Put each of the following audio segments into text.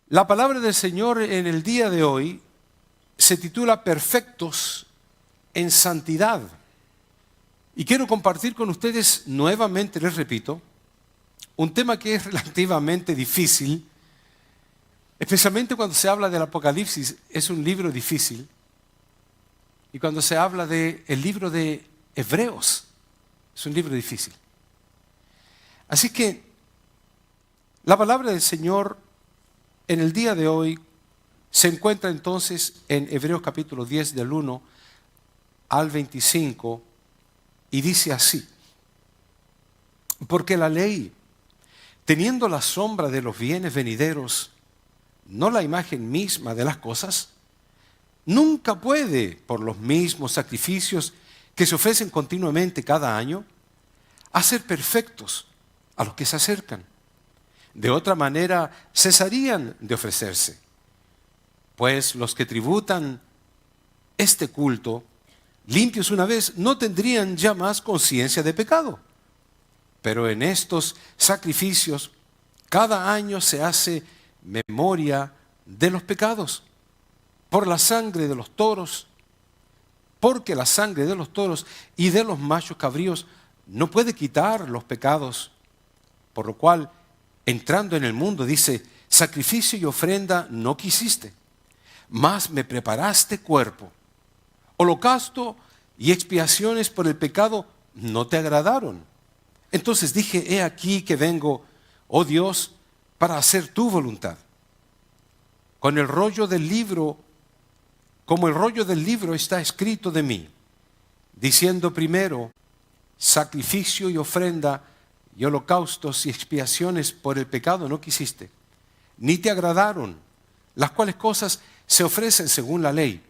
La palabra del Señor en el día de hoy se titula Perfectos en Santidad. Y quiero compartir con ustedes nuevamente, les repito, un tema que es relativamente difícil, especialmente cuando se habla del Apocalipsis. Es un libro difícil. Y cuando se habla del libro de Hebreos, es un libro difícil. Así que la palabra del Señor en el día de hoy se encuentra entonces en Hebreos capítulo 10 del 1 al 25 y dice así: porque la ley, teniendo la sombra de los bienes venideros, no la imagen misma de las cosas, nunca puede, por los mismos sacrificios que se ofrecen continuamente cada año, hacer perfectos a los que se acercan. De otra manera, cesarían de ofrecerse. Pues los que tributan este culto, limpios una vez, no tendrían ya más conciencia de pecado. Pero en estos sacrificios, cada año se hace memoria de los pecados. Por la sangre de los toros, porque la sangre de los toros y de los machos cabríos no puede quitar los pecados. Por lo cual, entrando en el mundo, dice: sacrificio y ofrenda no quisiste, mas me preparaste cuerpo. Holocausto y expiaciones por el pecado no te agradaron. Entonces dije: he aquí que vengo, oh Dios, para hacer tu voluntad. Con el rollo del libro, como el rollo del libro está escrito de mí, diciendo primero: sacrificio y ofrenda y holocaustos y expiaciones por el pecado no quisiste, ni te agradaron, las cuales cosas se ofrecen según la ley.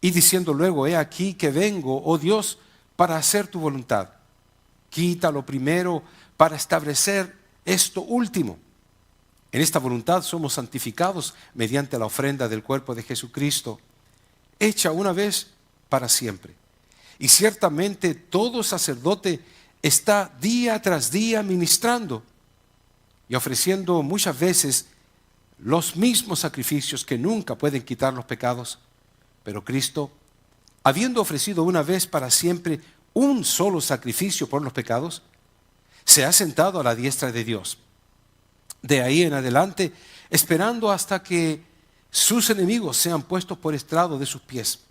Y diciendo luego: he aquí que vengo, oh Dios, para hacer tu voluntad. Quita lo primero para establecer esto último. En esta voluntad somos santificados mediante la ofrenda del cuerpo de Jesucristo, hecha una vez para siempre. Y ciertamente todo sacerdote está día tras día ministrando y ofreciendo muchas veces los mismos sacrificios que nunca pueden quitar los pecados. Pero Cristo, habiendo ofrecido una vez para siempre un solo sacrificio por los pecados, se ha sentado a la diestra de Dios. De ahí en adelante, esperando hasta que sus enemigos sean puestos por estrado de sus pies.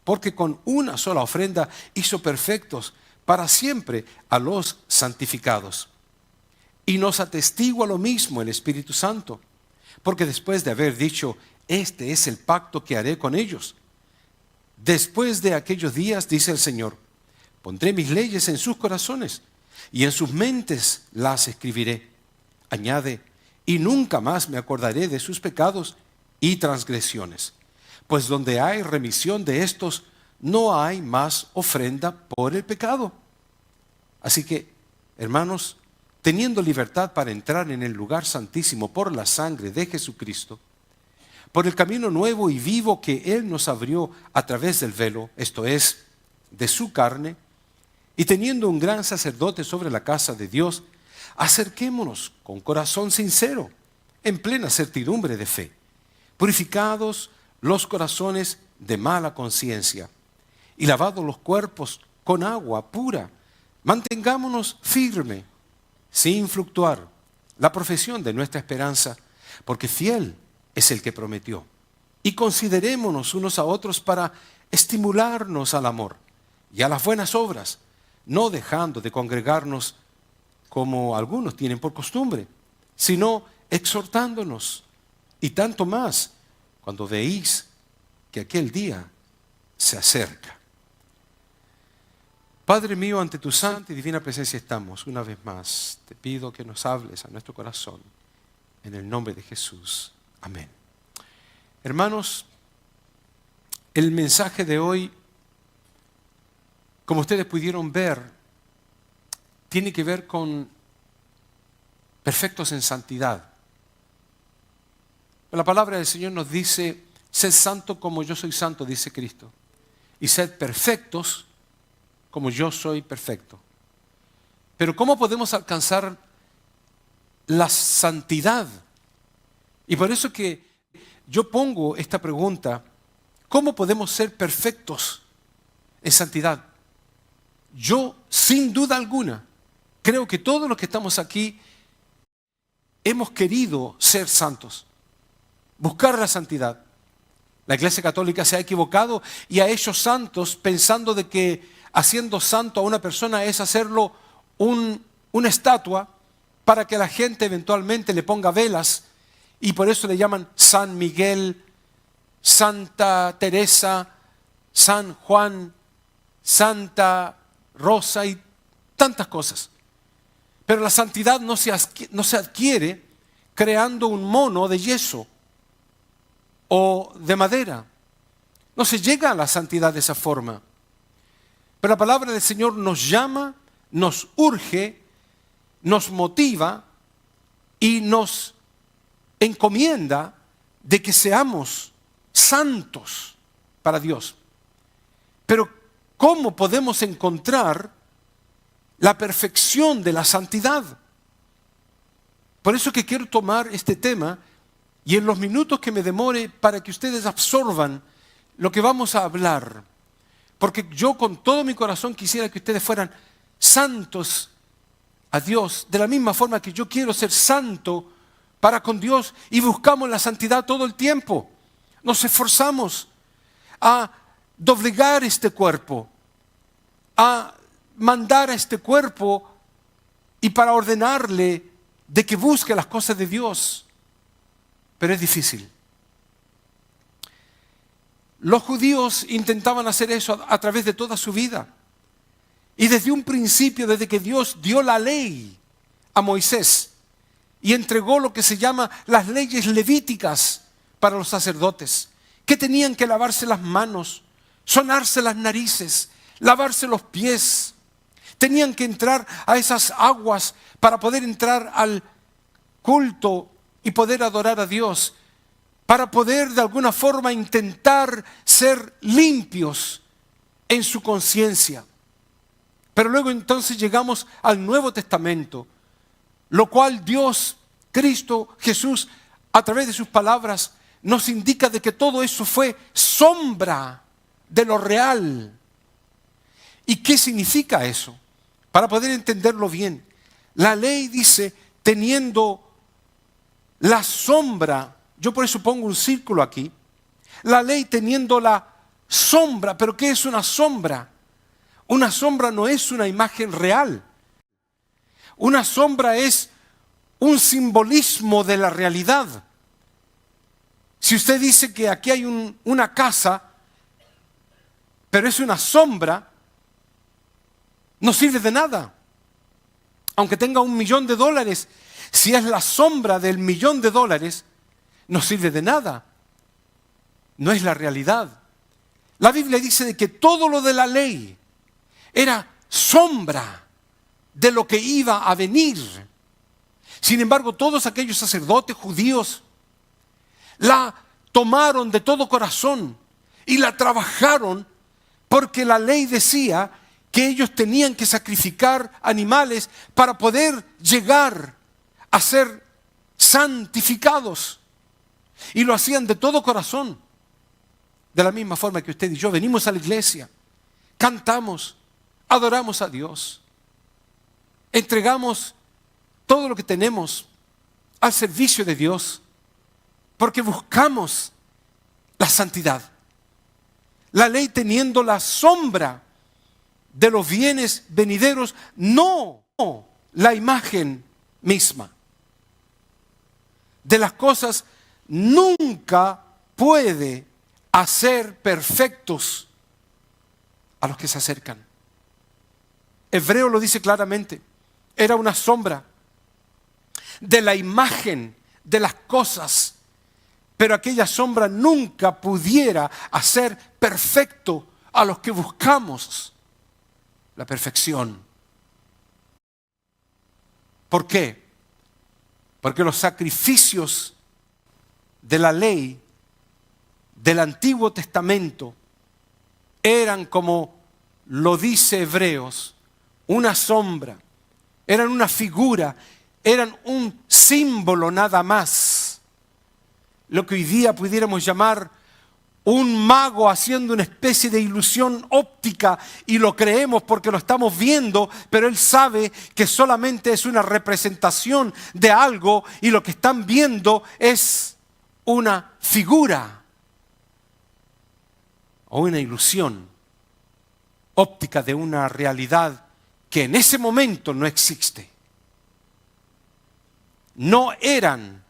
Porque con una sola ofrenda hizo perfectos para siempre a los santificados. Y nos atestigua lo mismo el Espíritu Santo. Porque después de haber dicho: este es el pacto que haré con ellos, después de aquellos días, dice el Señor, pondré mis leyes en sus corazones y en sus mentes las escribiré. Añade: y nunca más me acordaré de sus pecados y transgresiones. Pues donde hay remisión de estos, no hay más ofrenda por el pecado. Así que, hermanos, teniendo libertad para entrar en el lugar santísimo por la sangre de Jesucristo, por el camino nuevo y vivo que Él nos abrió a través del velo, esto es, de su carne, y teniendo un gran sacerdote sobre la casa de Dios, acerquémonos con corazón sincero, en plena certidumbre de fe, purificados los corazones de mala conciencia y lavados los cuerpos con agua pura. Mantengámonos firme, sin fluctuar, la profesión de nuestra esperanza, porque fiel es el que prometió. Y considerémonos unos a otros para estimularnos al amor y a las buenas obras, no dejando de congregarnos como algunos tienen por costumbre, sino exhortándonos, y tanto más cuando veis que aquel día se acerca. Padre mío, ante tu santa y divina presencia estamos una vez más. Te pido que nos hables a nuestro corazón, en el nombre de Jesús. Amén. Hermanos, el mensaje de hoy, como ustedes pudieron ver, tiene que ver con perfectos en santidad. La palabra del Señor nos dice: sed santo como yo soy santo, dice Cristo, y sed perfectos como yo soy perfecto. Pero ¿cómo podemos alcanzar la santidad Y por eso que yo pongo esta pregunta: ¿cómo podemos ser perfectos en santidad? Yo, sin duda alguna, creo que todos los que estamos aquí hemos querido ser santos, buscar la santidad. La Iglesia Católica se ha equivocado y ha hecho santos pensando de que haciendo santo a una persona es hacerlo una estatua para que la gente eventualmente le ponga velas, y por eso le llaman San Miguel, Santa Teresa, San Juan, Santa Rosa y tantas cosas. Pero la santidad no se adquiere creando un mono de yeso o de madera. No se llega a la santidad de esa forma. Pero la palabra del Señor nos llama, nos urge, nos motiva y nos encomienda de que seamos santos para Dios. Pero ¿cómo podemos encontrar la perfección de la santidad? Por eso que quiero tomar este tema y en los minutos que me demore para que ustedes absorban lo que vamos a hablar. Porque yo con todo mi corazón quisiera que ustedes fueran santos a Dios, de la misma forma que yo quiero ser santo para con Dios, y buscamos la santidad todo el tiempo. Nos esforzamos a doblegar este cuerpo, a mandar a este cuerpo y para ordenarle de que busque las cosas de Dios. Pero es difícil. Los judíos intentaban hacer eso a través de toda su vida. Y desde un principio, desde que Dios dio la ley a Moisés y entregó lo que se llama las leyes levíticas para los sacerdotes, que tenían que lavarse las manos, sonarse las narices, lavarse los pies, tenían que entrar a esas aguas para poder entrar al culto y poder adorar a Dios, para poder de alguna forma intentar ser limpios en su conciencia. Pero luego entonces llegamos al Nuevo Testamento, lo cual Dios, Cristo, Jesús, a través de sus palabras, nos indica de que todo eso fue sombra de lo real. ¿Y qué significa eso? Para poder entenderlo bien, la ley dice, teniendo la sombra, yo por eso pongo un círculo aquí, la ley teniendo la sombra. ¿Pero qué es una sombra? Una sombra no es una imagen real. Una sombra es un simbolismo de la realidad. Si usted dice que aquí hay una casa, pero es una sombra, no sirve de nada. Aunque tenga $1.000.000, si es la sombra del $1.000.000, no sirve de nada. No es la realidad. La Biblia dice de que todo lo de la ley era sombra de lo que iba a venir. Sin embargo, todos aquellos sacerdotes judíos la tomaron de todo corazón y la trabajaron, porque la ley decía que ellos tenían que sacrificar animales para poder llegar a ser santificados. Y lo hacían de todo corazón. De la misma forma que usted y yo venimos a la iglesia, cantamos, adoramos a Dios, entregamos todo lo que tenemos al servicio de Dios, porque buscamos la santidad. La ley teniendo la sombra de los bienes venideros, no la imagen misma de las cosas, nunca puede hacer perfectos a los que se acercan. Hebreo lo dice claramente, era una sombra de la imagen de las cosas, pero aquella sombra nunca pudiera hacer perfecto a los que buscamos la perfección. ¿Por qué? Porque los sacrificios de la ley del Antiguo Testamento eran, como lo dice Hebreos, una sombra, eran una figura, eran un símbolo nada más lo que hoy día pudiéramos llamar un mago haciendo una especie de ilusión óptica y lo creemos porque lo estamos viendo, pero él sabe que solamente es una representación de algo y lo que están viendo es una figura o una ilusión óptica de una realidad que en ese momento no existe. No eran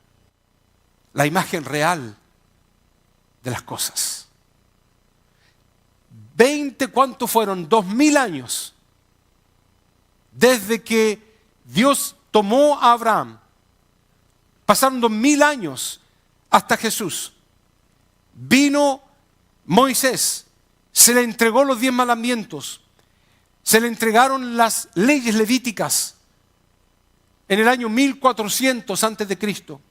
la imagen real de las cosas. ¿Cuántos fueron? 2000 años desde que Dios tomó a Abraham. Pasaron 2000 años hasta Jesús. Vino Moisés, se le entregó los 10 mandamientos, se le entregaron las leyes levíticas en el año 1400 antes de Cristo.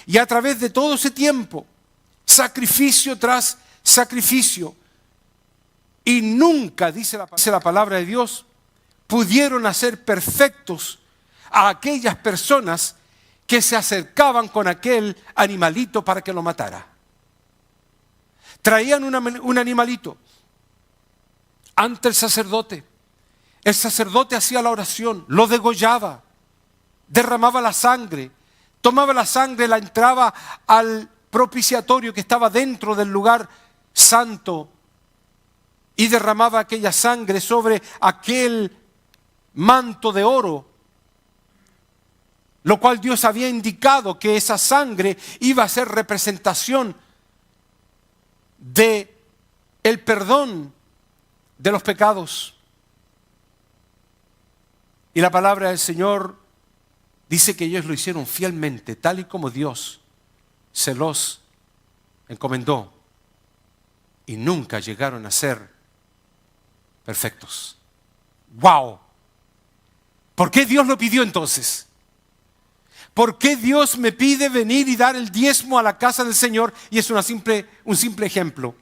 Y a través de todo ese tiempo, sacrificio tras sacrificio, y nunca, dice la palabra de Dios, pudieron hacer perfectos a aquellas personas que se acercaban con aquel animalito para que lo matara. Traían un animalito ante el sacerdote hacía la oración, lo degollaba, derramaba la sangre, tomaba la sangre, la entraba al propiciatorio que estaba dentro del lugar santo y derramaba aquella sangre sobre aquel manto de oro, lo cual Dios había indicado que esa sangre iba a ser representación de el perdón de los pecados. Y la palabra del Señor dice que ellos lo hicieron fielmente, tal y como Dios se los encomendó, y nunca llegaron a ser perfectos. ¡Wow! ¿Por qué Dios lo pidió entonces? ¿Por qué Dios me pide venir y dar el diezmo a la casa del Señor? Y es un simple ejemplo.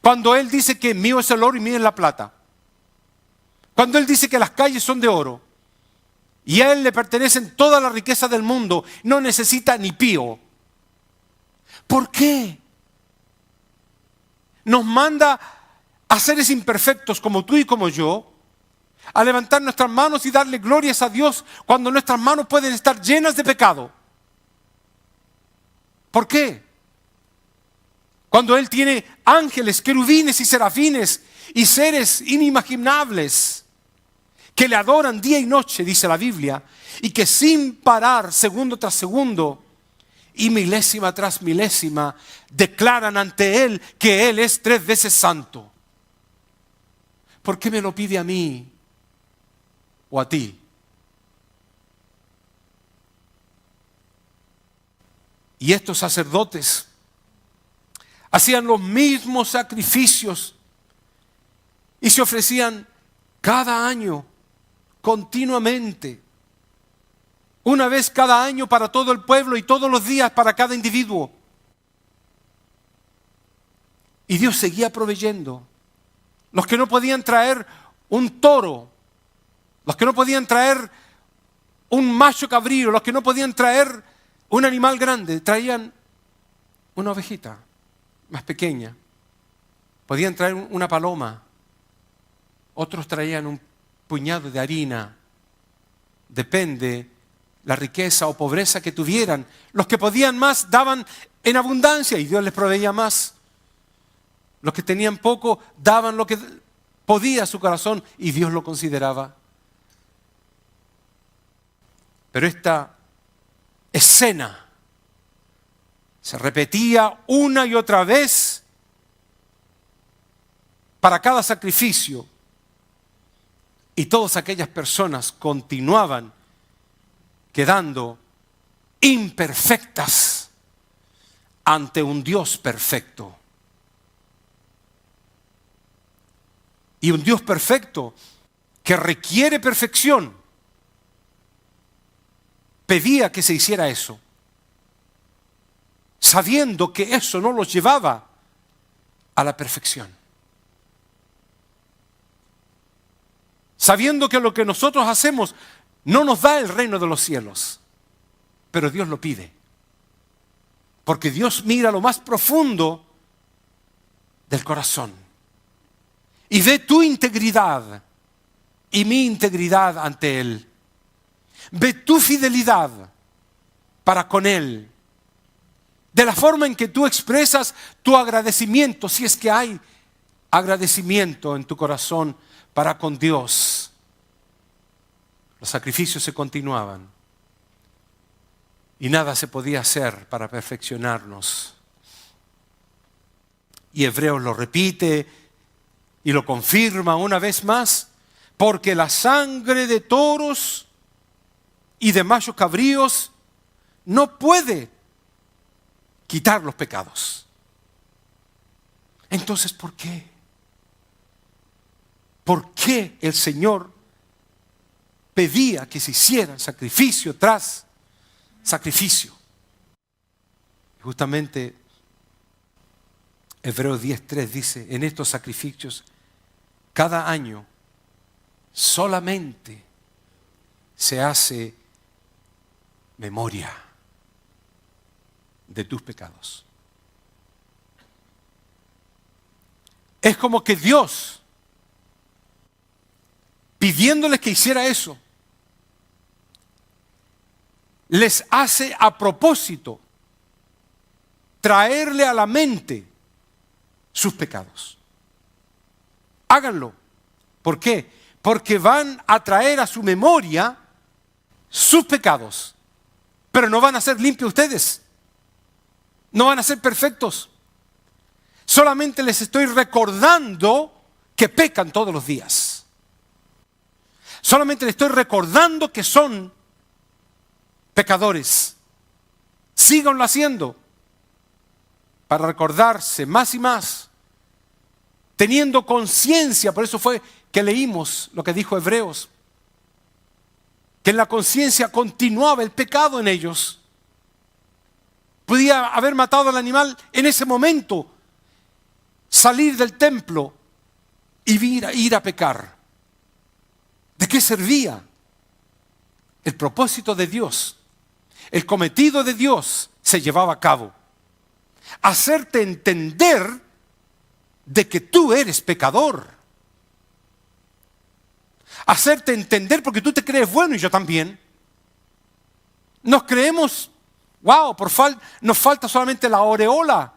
Cuando Él dice que mío es el oro y mío es la plata. Cuando Él dice que las calles son de oro y a Él le pertenecen toda la riqueza del mundo, no necesita ni pío. ¿Por qué? Nos manda a seres imperfectos como tú y como yo a levantar nuestras manos y darle glorias a Dios cuando nuestras manos pueden estar llenas de pecado. ¿Por qué? Cuando Él tiene ángeles, querubines y serafines y seres inimaginables que le adoran día y noche, dice la Biblia, y que sin parar, segundo tras segundo y milésima tras milésima, declaran ante Él que Él es 3 veces santo. ¿Por qué me lo pide a mí o a ti? Y estos sacerdotes hacían los mismos sacrificios y se ofrecían cada año, continuamente, una vez cada año para todo el pueblo y todos los días para cada individuo. Y Dios seguía proveyendo. Los que no podían traer un toro, los que no podían traer un macho cabrío, los que no podían traer un animal grande, traían una ovejita más pequeña. Podían traer una paloma. Otros traían un puñado de harina. Depende la riqueza o pobreza que tuvieran. Los que podían más daban en abundancia y Dios les proveía más. Los que tenían poco daban lo que podía su corazón y Dios lo consideraba. Pero esta escena se repetía una y otra vez para cada sacrificio. Y todas aquellas personas continuaban quedando imperfectas ante un Dios perfecto. Y un Dios perfecto que requiere perfección pedía que se hiciera eso, sabiendo que eso no los llevaba a la perfección. Sabiendo que lo que nosotros hacemos no nos da el reino de los cielos, pero Dios lo pide. Porque Dios mira lo más profundo del corazón y ve tu integridad y mi integridad ante Él. Ve tu fidelidad para con Él. De la forma en que tú expresas tu agradecimiento, si es que hay agradecimiento en tu corazón para con Dios. Los sacrificios se continuaban y nada se podía hacer para perfeccionarnos. Y Hebreos lo repite y lo confirma una vez más, porque la sangre de toros y de machos cabríos no puede quitar los pecados. Entonces, ¿por qué? ¿Por qué el Señor pedía que se hiciera sacrificio tras sacrificio? Justamente Hebreos 10:3 dice, en estos sacrificios, cada año solamente se hace memoria de tus pecados. Es como que Dios, pidiéndoles que hiciera eso, les hace a propósito traerle a la mente sus pecados. Háganlo. ¿Por qué? Porque van a traer a su memoria sus pecados, pero no van a ser limpios ustedes. No van a ser perfectos. Solamente les estoy recordando que pecan todos los días. Solamente les estoy recordando que son pecadores. Síganlo haciendo para recordarse más y más, teniendo conciencia. Por eso fue que leímos lo que dijo Hebreos, que en la conciencia continuaba el pecado en ellos. Podía haber matado al animal en ese momento, salir del templo y ir a pecar. ¿De qué servía? El propósito de Dios, el cometido de Dios se llevaba a cabo. Hacerte entender de que tú eres pecador. Hacerte entender porque tú te crees bueno y yo también. Nos creemos, wow, nos falta solamente la aureola.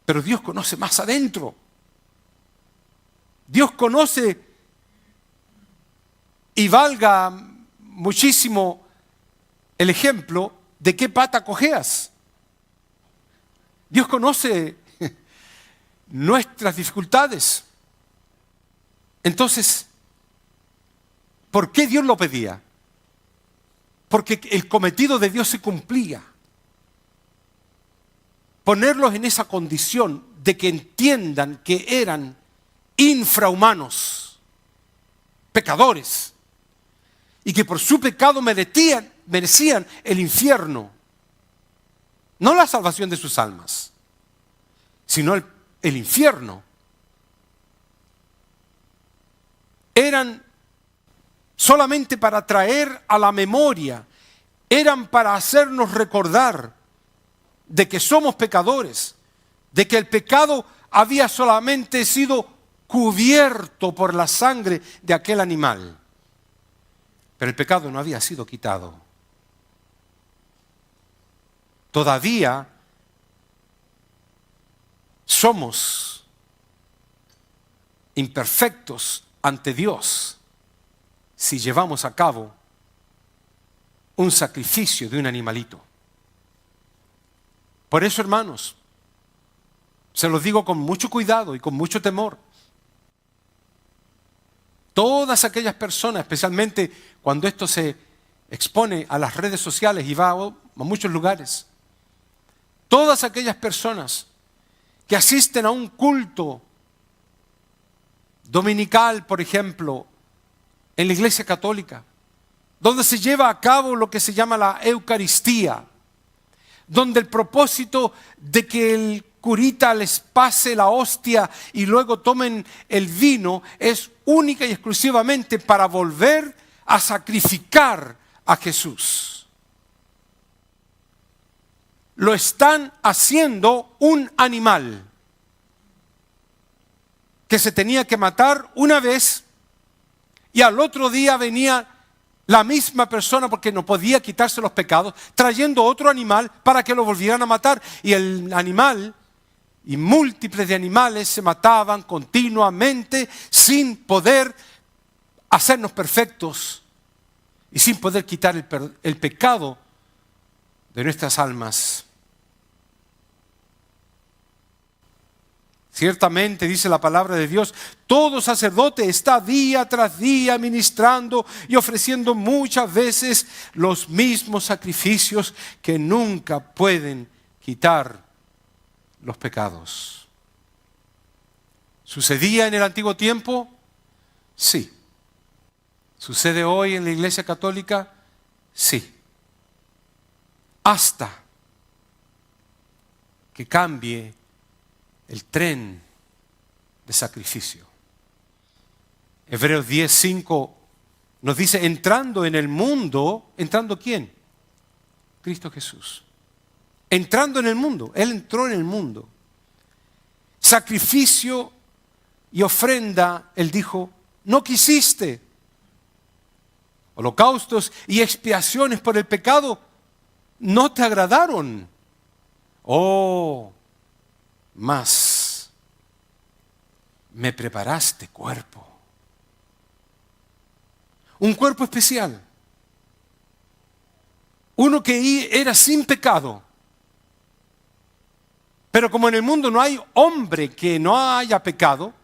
Pero Dios conoce más adentro. Dios conoce y valga muchísimo el ejemplo de qué pata cojeas. Dios conoce nuestras dificultades. Entonces, ¿por qué Dios lo pedía? Porque el cometido de Dios se cumplía. Ponerlos en esa condición de que entiendan que eran infrahumanos, pecadores, y que por su pecado merecían el infierno. No la salvación de sus almas, sino el infierno. Eran solamente para traer a la memoria, eran para hacernos recordar de que somos pecadores, de que el pecado había solamente sido cubierto por la sangre de aquel animal, pero el pecado no había sido quitado. Todavía somos imperfectos ante Dios si llevamos a cabo un sacrificio de un animalito. Por eso, hermanos, se los digo con mucho cuidado y con mucho temor. Todas aquellas personas, especialmente cuando esto se expone a las redes sociales y va a muchos lugares, todas aquellas personas que asisten a un culto dominical, por ejemplo, en la Iglesia Católica, donde se lleva a cabo lo que se llama la Eucaristía, donde el propósito de que el curita les pase la hostia y luego tomen el vino es única y exclusivamente para volver a sacrificar a Jesús. lo están haciendo un animal que se tenía que matar una vez y al otro día venía la misma persona, porque no podía quitarse los pecados, trayendo otro animal para que lo volvieran a matar. Y el animal y múltiples de animales se mataban continuamente sin poder hacernos perfectos y sin poder quitar el pecado de nuestras almas. Ciertamente, dice la palabra de Dios, todo sacerdote está día tras día ministrando y ofreciendo muchas veces los mismos sacrificios que nunca pueden quitar los pecados. ¿Sucedía en el antiguo tiempo? Sí. ¿Sucede hoy en la Iglesia Católica? Sí. Hasta que cambie el tren de sacrificio. Hebreos 10:5 nos dice, entrando en el mundo, ¿entrando quién? Cristo Jesús. Entrando en el mundo, Él entró en el mundo. Sacrificio y ofrenda, Él dijo, no quisiste. Holocaustos y expiaciones por el pecado no te agradaron. Oh, mas me preparaste cuerpo. Un cuerpo especial. Uno que era sin pecado. Pero como en el mundo no hay hombre que no haya pecado,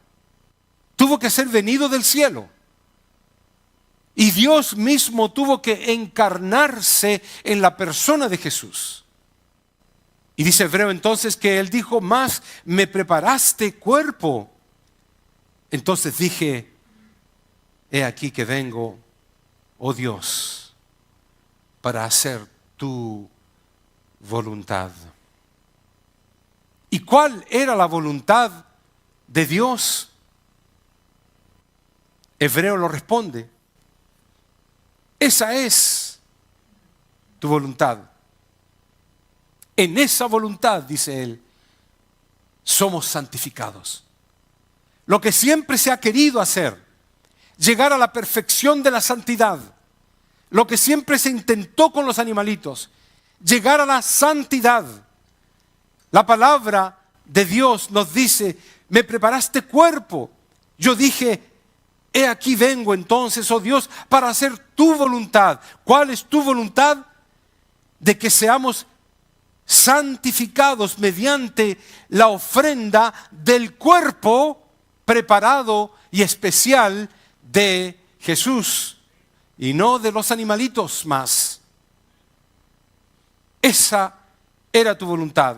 tuvo que ser venido del cielo. Y Dios mismo tuvo que encarnarse en la persona de Jesús. Y dice Hebreo entonces que Él dijo, más me preparaste cuerpo. Entonces dije, he aquí que vengo, oh Dios, para hacer tu voluntad. ¿Y cuál era la voluntad de Dios? Hebreo lo responde. Esa es tu voluntad. En esa voluntad, dice él, somos santificados. Lo que siempre se ha querido hacer, llegar a la perfección de la santidad. Lo que siempre se intentó con los animalitos, llegar a la santidad. La palabra de Dios nos dice, me preparaste cuerpo. Yo dije, he aquí vengo entonces, oh Dios, para hacer tu voluntad. ¿Cuál es tu voluntad? De que seamos santificados mediante la ofrenda del cuerpo preparado y especial de Jesús y no de los animalitos más. Esa era tu voluntad,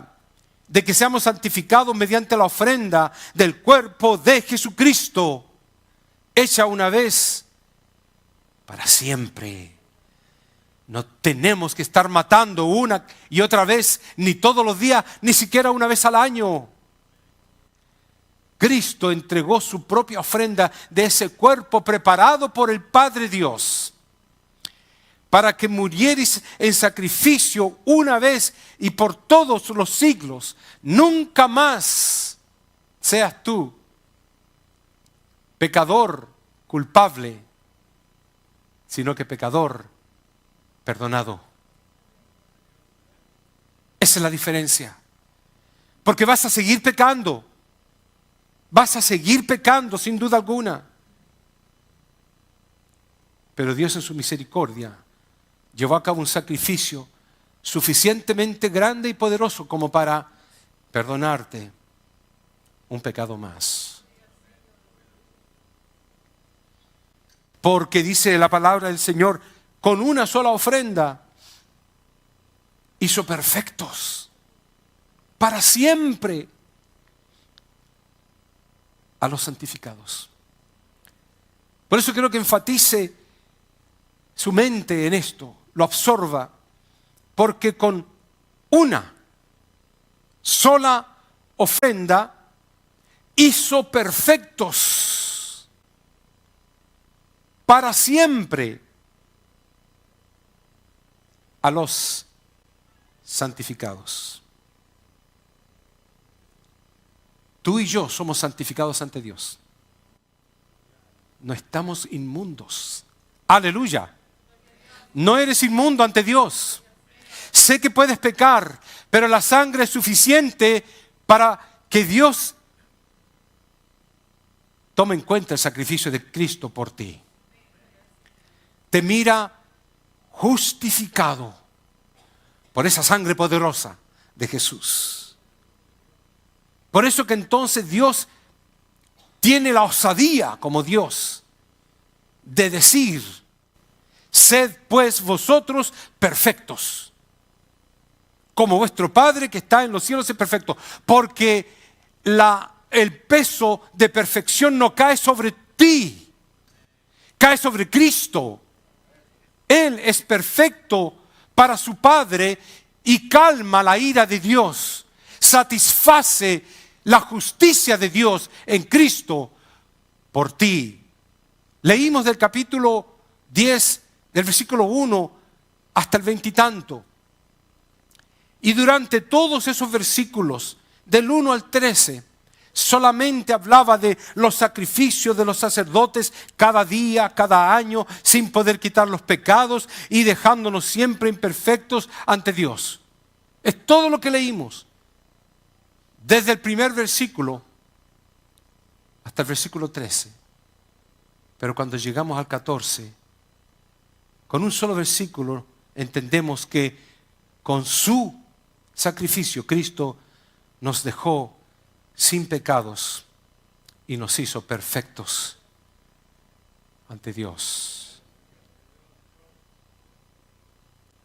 de que seamos santificados mediante la ofrenda del cuerpo de Jesucristo, hecha una vez para siempre. No tenemos que estar matando una y otra vez, ni todos los días, ni siquiera una vez al año. Cristo entregó su propia ofrenda de ese cuerpo preparado por el Padre Dios, para que murierais en sacrificio una vez y por todos los siglos. Nunca más seas tú pecador culpable, sino que pecador perdonado. Esa es la diferencia. Porque vas a seguir pecando. Vas a seguir pecando sin duda alguna. Pero Dios en su misericordia llevó a cabo un sacrificio suficientemente grande y poderoso como para perdonarte un pecado más. Porque dice la palabra del Señor, con una sola ofrenda hizo perfectos para siempre a los santificados. Por eso quiero que enfatice su mente en esto, lo absorba, porque con una sola ofrenda hizo perfectos para siempre a los santificados. Tú y yo somos santificados ante Dios. No estamos inmundos. Aleluya. No eres inmundo ante Dios. Sé que puedes pecar, pero la sangre es suficiente para que Dios tome en cuenta el sacrificio de Cristo por ti. Te mira justificado por esa sangre poderosa de Jesús. Por eso que entonces Dios tiene la osadía como Dios de decir: sed pues vosotros perfectos, como vuestro Padre que está en los cielos es perfecto. Porque el peso de perfección no cae sobre ti, cae sobre Cristo. Él es perfecto para su Padre y calma la ira de Dios, satisface la justicia de Dios en Cristo por ti. Leímos del capítulo 10, del versículo 1 hasta el 20 y tanto. Y durante todos esos versículos, del 1 al 13, solamente hablaba de los sacrificios de los sacerdotes cada día, cada año, sin poder quitar los pecados y dejándonos siempre imperfectos ante Dios. Es todo lo que leímos, desde el primer versículo hasta el versículo 13. Pero cuando llegamos al 14, con un solo versículo entendemos que con su sacrificio Cristo nos dejó sin pecados y nos hizo perfectos ante Dios.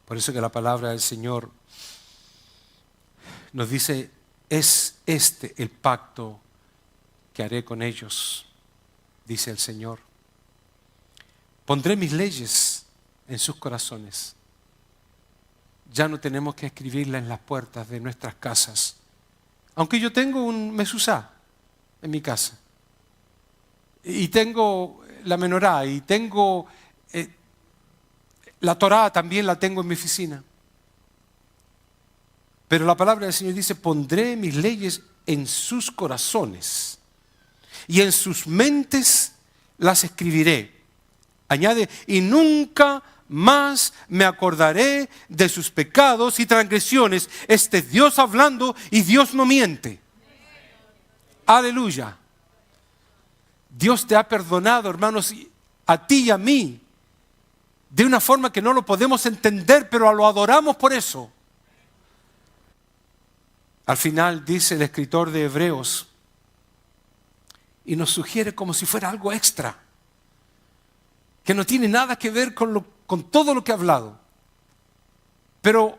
Por eso que la palabra del Señor nos dice: es este el pacto que haré con ellos, dice el Señor. Pondré mis leyes en sus corazones. Ya no tenemos que escribirlas en las puertas de nuestras casas. Aunque yo tengo un mesuzá en mi casa, y tengo la menorá, y tengo la Torá, también la tengo en mi oficina. Pero la palabra del Señor dice: pondré mis leyes en sus corazones y en sus mentes las escribiré. Añade: y nunca más me acordaré de sus pecados y transgresiones. Este es Dios hablando y Dios no miente. Aleluya. Dios te ha perdonado, hermanos, a ti y a mí, de una forma que no lo podemos entender, pero lo adoramos por eso. Al final dice el escritor de Hebreos, y nos sugiere como si fuera algo extra, que no tiene nada que ver con todo lo que ha hablado, pero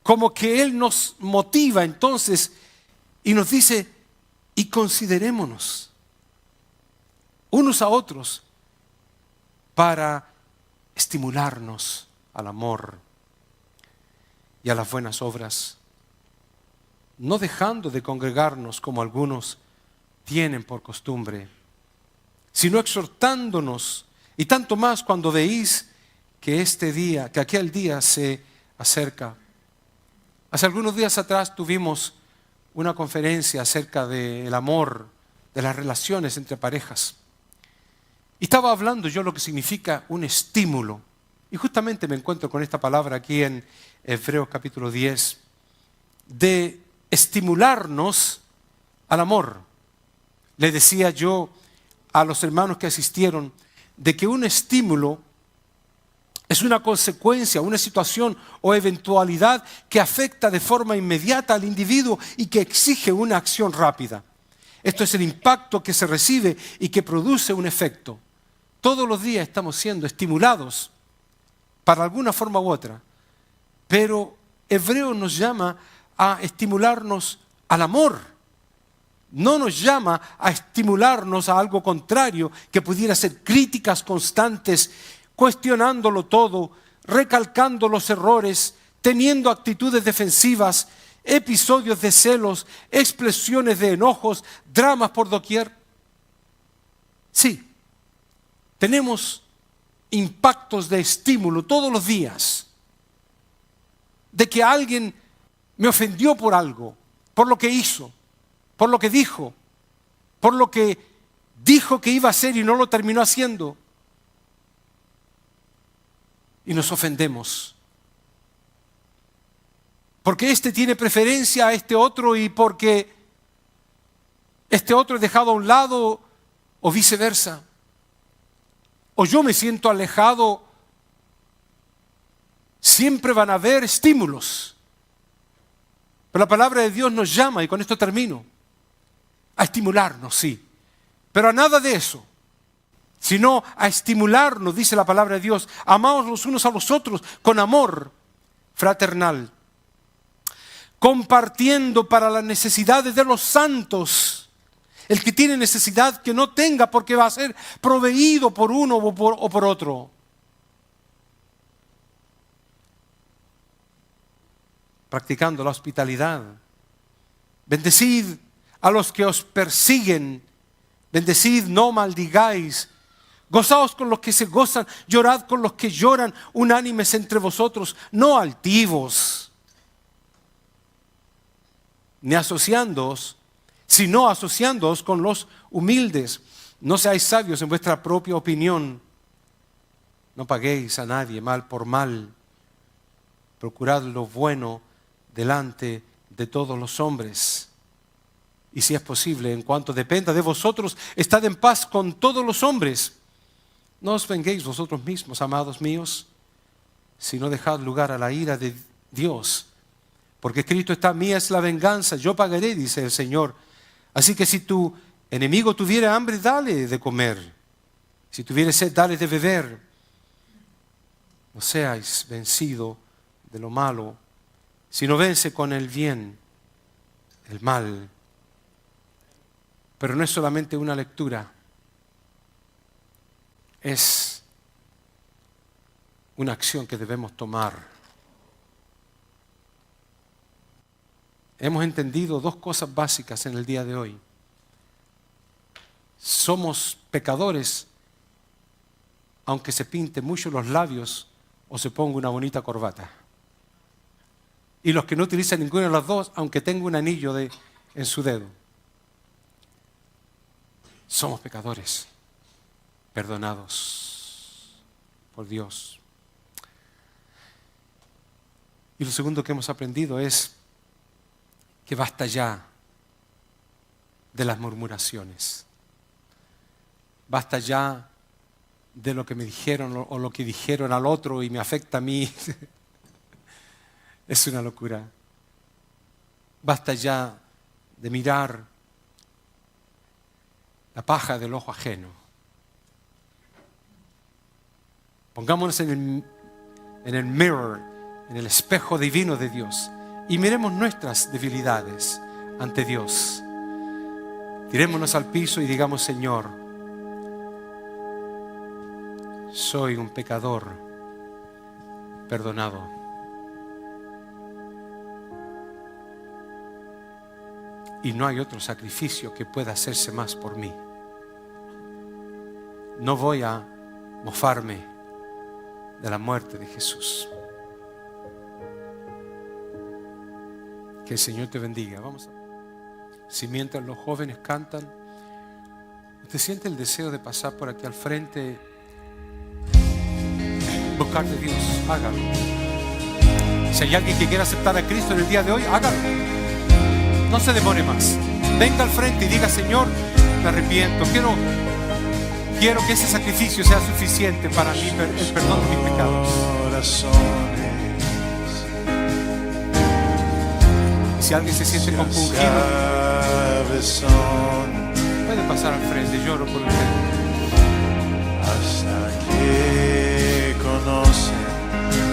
como que Él nos motiva entonces y nos dice: y considerémonos unos a otros para estimularnos al amor y a las buenas obras, no dejando de congregarnos como algunos tienen por costumbre, sino exhortándonos, y tanto más cuando veis que aquel día se acerca. Hace algunos días atrás tuvimos una conferencia acerca del amor, de las relaciones entre parejas. Y estaba hablando yo lo que significa un estímulo. Y justamente me encuentro con esta palabra aquí en Hebreos capítulo 10, de estimularnos al amor. Le decía yo a los hermanos que asistieron de que un estímulo es una consecuencia, una situación o eventualidad que afecta de forma inmediata al individuo y que exige una acción rápida. Esto es el impacto que se recibe y que produce un efecto. Todos los días estamos siendo estimulados para alguna forma u otra, pero Hebreo nos llama a estimularnos al amor. No nos llama a estimularnos a algo contrario, que pudiera ser críticas constantes, cuestionándolo todo, recalcando los errores, teniendo actitudes defensivas, episodios de celos, expresiones de enojos, dramas por doquier. Sí, tenemos impactos de estímulo todos los días. de que alguien me ofendió por algo, por lo que hizo, por lo que dijo, por lo que dijo que iba a hacer y no lo terminó haciendo. Y nos ofendemos. Porque este tiene preferencia a este otro y porque este otro es dejado a un lado o viceversa. O yo me siento alejado. Siempre van a haber estímulos. Pero la palabra de Dios nos llama, y con esto termino, a estimularnos, sí. Pero a nada de eso, sino a estimularnos, dice la palabra de Dios. Amaos los unos a los otros con amor fraternal, compartiendo para las necesidades de los santos. El que tiene necesidad que no tenga, porque va a ser proveído por uno o por otro. Practicando la hospitalidad. Bendecid a los que os persiguen. Bendecid, no maldigáis. Gozaos con los que se gozan, llorad con los que lloran, unánimes entre vosotros, no altivos, ni asociándoos, sino asociándoos con los humildes. No seáis sabios en vuestra propia opinión. No paguéis a nadie mal por mal. Procurad lo bueno delante de todos los hombres. Y si es posible, en cuanto dependa de vosotros, estad en paz con todos los hombres. No os venguéis vosotros mismos, amados míos, sino dejad lugar a la ira de Dios. Porque escrito está: mía es la venganza, yo pagaré, dice el Señor. Así que si tu enemigo tuviera hambre, dale de comer. Si tuviere sed, dale de beber. No seáis vencido de lo malo, sino vence con el bien el mal. Pero no es solamente una lectura, es una acción que debemos tomar. Hemos entendido dos cosas básicas en el día de hoy. Somos pecadores, aunque se pinte mucho los labios o se ponga una bonita corbata. Y los que no utilizan ninguna de las dos, aunque tenga un anillo en su dedo. Somos pecadores, perdonados por Dios. Y lo segundo que hemos aprendido es que basta ya de las murmuraciones. Basta ya de lo que me dijeron o lo que dijeron al otro y me afecta a mí. Es una locura. Basta ya de mirar la paja del ojo ajeno. Pongámonos en el mirror, en el espejo divino de Dios, y miremos nuestras debilidades ante Dios. Tirémonos al piso y digamos: Señor, soy un pecador perdonado. Y no hay otro sacrificio que pueda hacerse más por mí. No voy a mofarme de la muerte de Jesús. Que el Señor te bendiga. Vamos a... Si mientras los jóvenes cantan, ¿usted siente el deseo de pasar por aquí al frente? Buscar de Dios, hágalo. Si hay alguien que quiera aceptar a Cristo en el día de hoy, hágalo. No se demore más. Venga al frente y diga: Señor, me arrepiento. Quiero que ese sacrificio sea suficiente para mí, el perdón de mis pecados. Y si alguien se siente compungido, puede pasar al frente. Lloro por usted. Hasta que conocen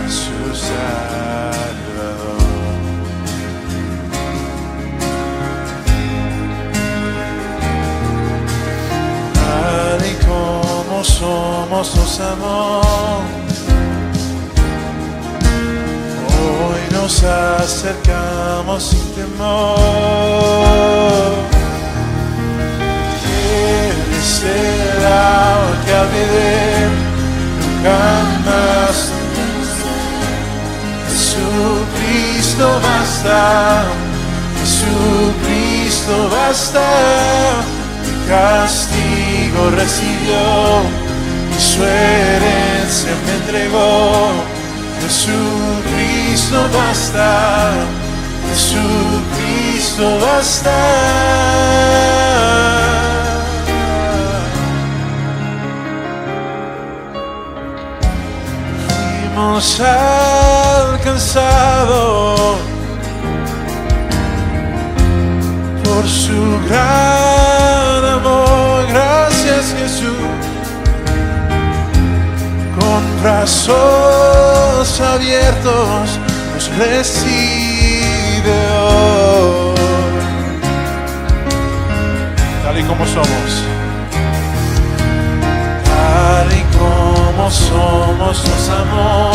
a su Salvador. Tal y como somos nos amó, hoy nos acercamos sin temor. Él es el agua que al beber nunca más. Jesucristo basta, Jesucristo basta, mi castigo recibió, y su herencia me entregó. Jesucristo basta, Jesucristo basta. Fuimos alcanzados por su gran amor. Gracias, Jesús. Con brazos abiertos nos recibe hoy, tal y como somos. Tal y como somos nos amó.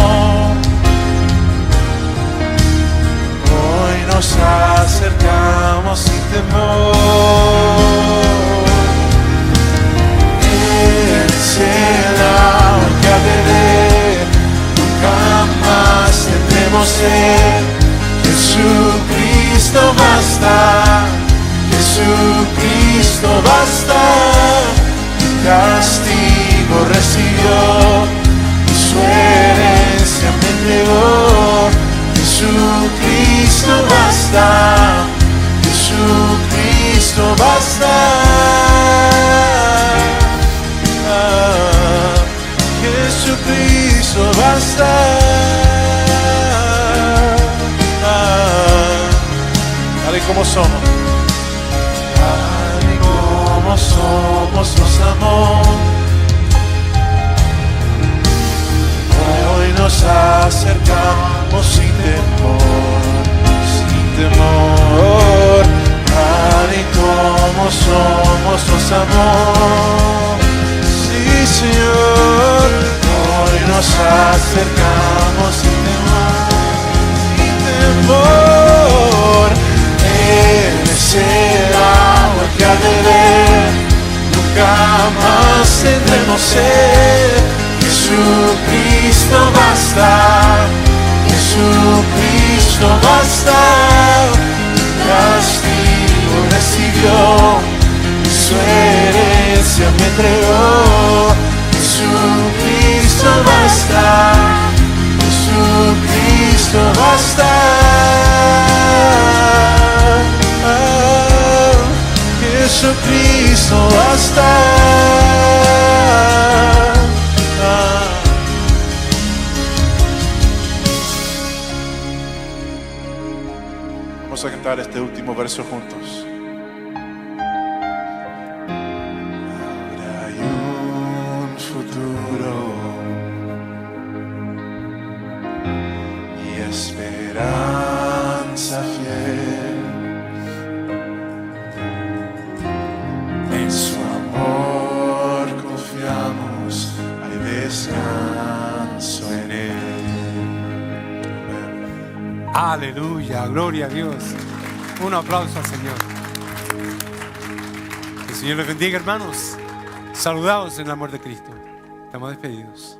Hoy nos acercamos sin temor. Él es el agua que ha de beber, nunca más tendremos sed. Jesucristo basta, Jesucristo basta. Mi castigo recibió, y su herencia me entregó. Jesucristo basta, Jesucristo basta. Jesucristo basta. Tal y como somos, tal y como somos nos amó. Hoy nos acercamos sin temor, sin temor. Tal y como somos nos amó. Sí, Señor. Hoy nos acercamos sin temor. Él es el agua que ha de beber, nunca más tendremos sed. Jesucristo basta, Jesucristo basta. Castigo recibió, y su herencia me entregó. Jesucristo basta, Jesucristo basta. Jesucristo basta. Vamos a cantar este último verso juntos. Ahora hay un futuro y esperanza fiel. En su amor confiamos, hay descanso en él. Aleluya, gloria a Dios. Un aplauso al Señor. Que el Señor les bendiga, hermanos. Saludados en el amor de Cristo. Estamos despedidos.